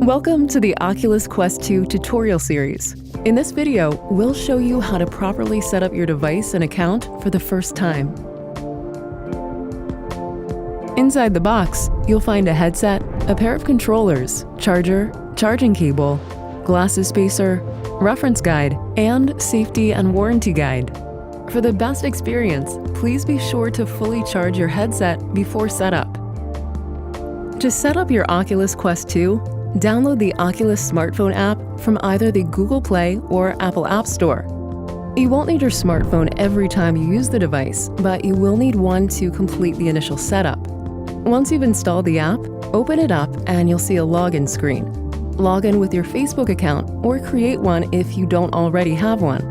Welcome to the Oculus Quest 2 tutorial series. In this video, we'll show you how to properly set up your device and account for the first time. Inside the box, you'll find a headset, a pair of controllers, charger, charging cable, glasses spacer, reference guide, and safety and warranty guide. For the best experience, please be sure to fully charge your headset before setup. To set up your Oculus Quest 2, download the Oculus smartphone app from either the Google Play or Apple App Store. You won't need your smartphone every time you use the device, but you will need one to complete the initial setup. Once you've installed the app, open it up and you'll see a login screen. Log in with your Facebook account or create one if you don't already have one.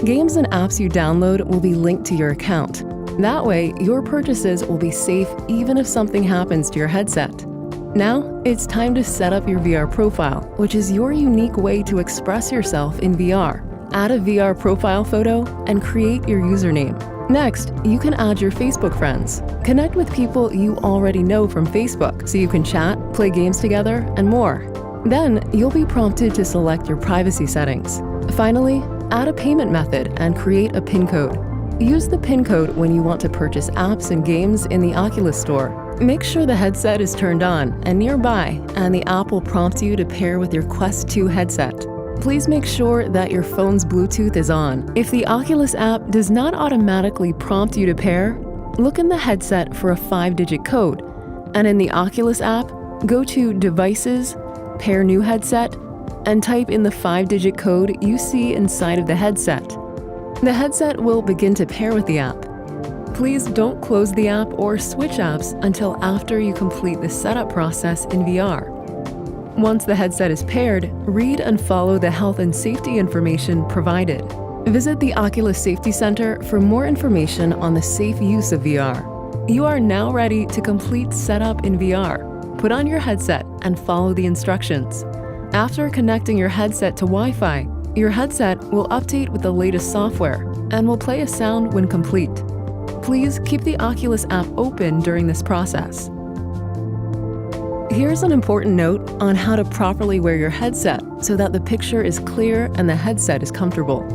Games and apps you download will be linked to your account. That way, your purchases will be safe even if something happens to your headset. Now, it's time to set up your VR profile, which is your unique way to express yourself in VR. Add a VR profile photo and create your username. Next, you can add your Facebook friends. Connect with people you already know from Facebook so you can chat, play games together, and more. Then, you'll be prompted to select your privacy settings. Finally, add a payment method and create a PIN code. Use the PIN code when you want to purchase apps and games in the Oculus Store. Make sure the headset is turned on and nearby, and the app will prompt you to pair with your Quest 2 headset. Please make sure that your phone's Bluetooth is on. If the Oculus app does not automatically prompt you to pair, look in the headset for a 5-digit code, and in the Oculus app, go to Devices, Pair New Headset, and type in the 5-digit code you see inside of the headset. The headset will begin to pair with the app. Please don't close the app or switch apps until after you complete the setup process in VR. Once the headset is paired, read and follow the health and safety information provided. Visit the Oculus Safety Center for more information on the safe use of VR. You are now ready to complete setup in VR. Put on your headset and follow the instructions. After connecting your headset to Wi-Fi, your headset will update with the latest software and will play a sound when complete. Please keep the Oculus app open during this process. Here's an important note on how to properly wear your headset so that the picture is clear and the headset is comfortable.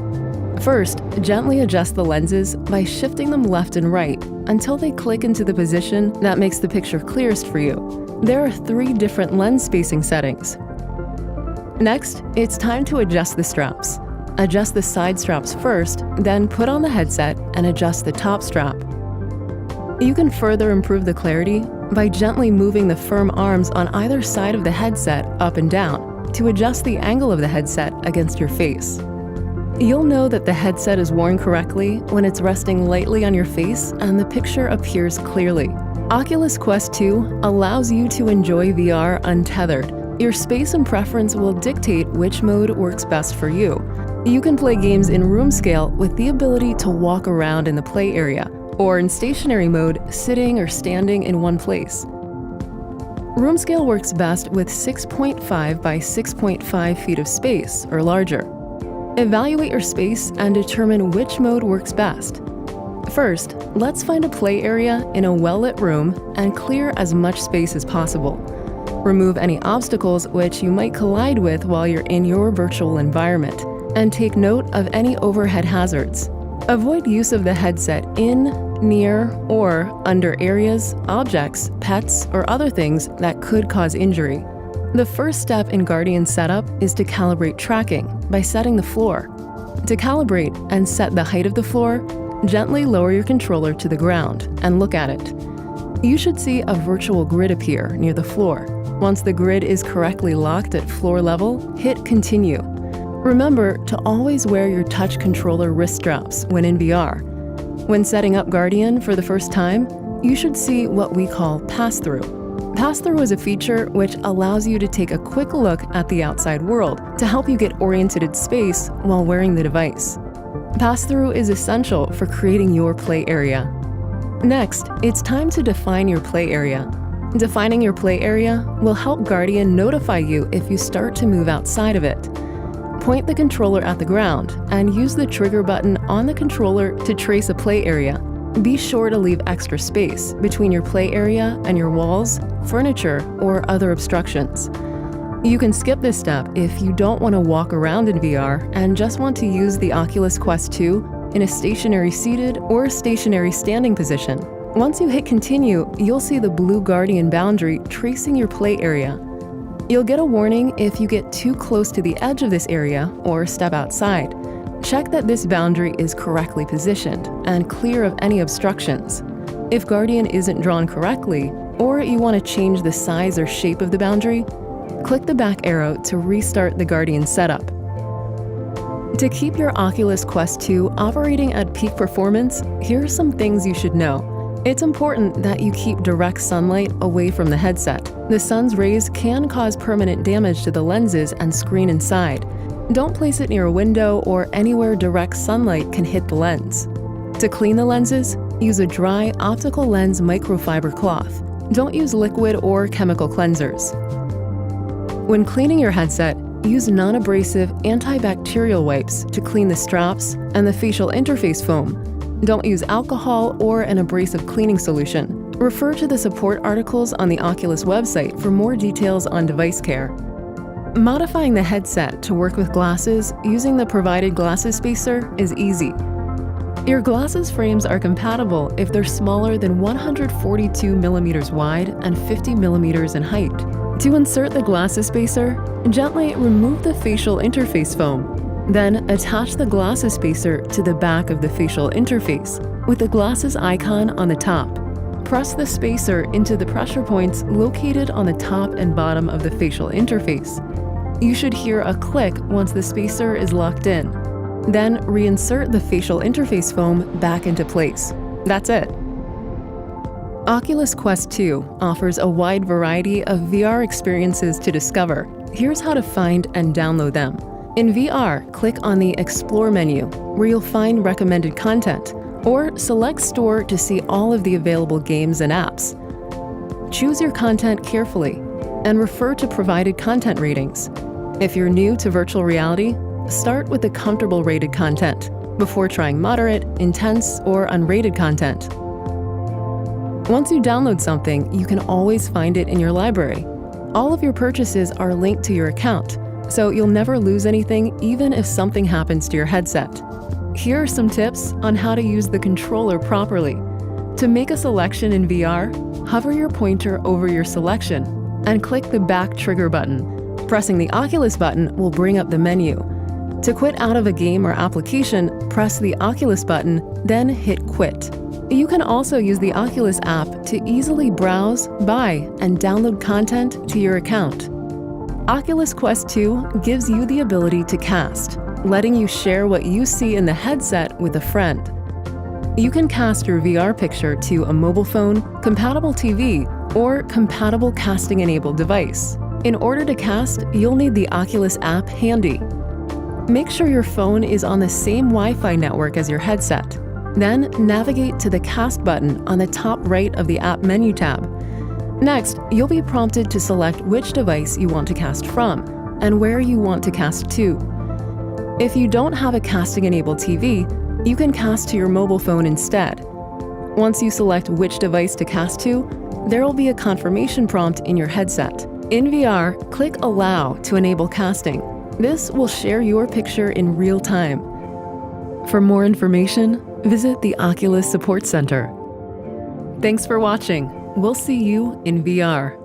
First, gently adjust the lenses by shifting them left and right until they click into the position that makes the picture clearest for you. There are 3 different lens spacing settings. Next, it's time to adjust the straps. Adjust the side straps first, then put on the headset and adjust the top strap. You can further improve the clarity by gently moving the firm arms on either side of the headset up and down to adjust the angle of the headset against your face. You'll know that the headset is worn correctly when it's resting lightly on your face and the picture appears clearly. Oculus Quest 2 allows you to enjoy VR untethered. Your space and preference will dictate which mode works best for you. You can play games in room scale with the ability to walk around in the play area, or in stationary mode, sitting or standing in one place. Room scale works best with 6.5 by 6.5 feet of space or larger. Evaluate your space and determine which mode works best. First, let's find a play area in a well-lit room and clear as much space as possible. Remove any obstacles which you might collide with while you're in your virtual environment, and take note of any overhead hazards. Avoid use of the headset in, near, or under areas, objects, pets, or other things that could cause injury. The first step in Guardian setup is to calibrate tracking by setting the floor. To calibrate and set the height of the floor, gently lower your controller to the ground and look at it. You should see a virtual grid appear near the floor. Once the grid is correctly locked at floor level, hit Continue. Remember to always wear your touch controller wrist straps when in VR. When setting up Guardian for the first time, you should see what we call Pass-Through. Pass-Through is a feature which allows you to take a quick look at the outside world to help you get oriented in space while wearing the device. Pass-Through is essential for creating your play area. Next, it's time to define your play area. Defining your play area will help Guardian notify you if you start to move outside of it. Point the controller at the ground and use the trigger button on the controller to trace a play area. Be sure to leave extra space between your play area and your walls, furniture, or other obstructions. You can skip this step if you don't want to walk around in VR and just want to use the Oculus Quest 2 in a stationary seated or stationary standing position. Once you hit continue, you'll see the blue Guardian boundary tracing your play area. You'll get a warning if you get too close to the edge of this area or step outside. Check that this boundary is correctly positioned and clear of any obstructions. If Guardian isn't drawn correctly, or you want to change the size or shape of the boundary, click the back arrow to restart the Guardian setup. To keep your Oculus Quest 2 operating at peak performance, here are some things you should know. It's important that you keep direct sunlight away from the headset. The sun's rays can cause permanent damage to the lenses and screen inside. Don't place it near a window or anywhere direct sunlight can hit the lens. To clean the lenses, use a dry optical lens microfiber cloth. Don't use liquid or chemical cleansers. When cleaning your headset, use non-abrasive antibacterial wipes to clean the straps and the facial interface foam. Don't use alcohol or an abrasive cleaning solution. Refer to the support articles on the Oculus website for more details on device care. Modifying the headset to work with glasses using the provided glasses spacer is easy. Your glasses frames are compatible if they're smaller than 142 millimeters wide and 50 millimeters in height. To insert the glasses spacer, gently remove the facial interface foam. Then attach the glasses spacer to the back of the facial interface with the glasses icon on the top. Press the spacer into the pressure points located on the top and bottom of the facial interface. You should hear a click once the spacer is locked in. Then reinsert the facial interface foam back into place. That's it. Oculus Quest 2 offers a wide variety of VR experiences to discover. Here's how to find and download them. In VR, click on the Explore menu, where you'll find recommended content, or select Store to see all of the available games and apps. Choose your content carefully, and refer to provided content ratings. If you're new to virtual reality, start with the comfortable rated content, before trying moderate, intense, or unrated content. Once you download something, you can always find it in your library. All of your purchases are linked to your account, so you'll never lose anything even if something happens to your headset. Here are some tips on how to use the controller properly. To make a selection in VR, hover your pointer over your selection and click the back trigger button. Pressing the Oculus button will bring up the menu. To quit out of a game or application, press the Oculus button, then hit Quit. You can also use the Oculus app to easily browse, buy, and download content to your account. Oculus Quest 2 gives you the ability to cast, letting you share what you see in the headset with a friend. You can cast your VR picture to a mobile phone, compatible TV, or compatible casting-enabled device. In order to cast, you'll need the Oculus app handy. Make sure your phone is on the same Wi-Fi network as your headset. Then navigate to the Cast button on the top right of the app menu tab. Next, you'll be prompted to select which device you want to cast from and where you want to cast to. If you don't have a casting-enabled TV, you can cast to your mobile phone instead. Once you select which device to cast to, there will be a confirmation prompt in your headset. In VR, click Allow to enable casting. This will share your picture in real time. For more information, visit the Oculus Support Center. Thanks for watching. We'll see you in VR.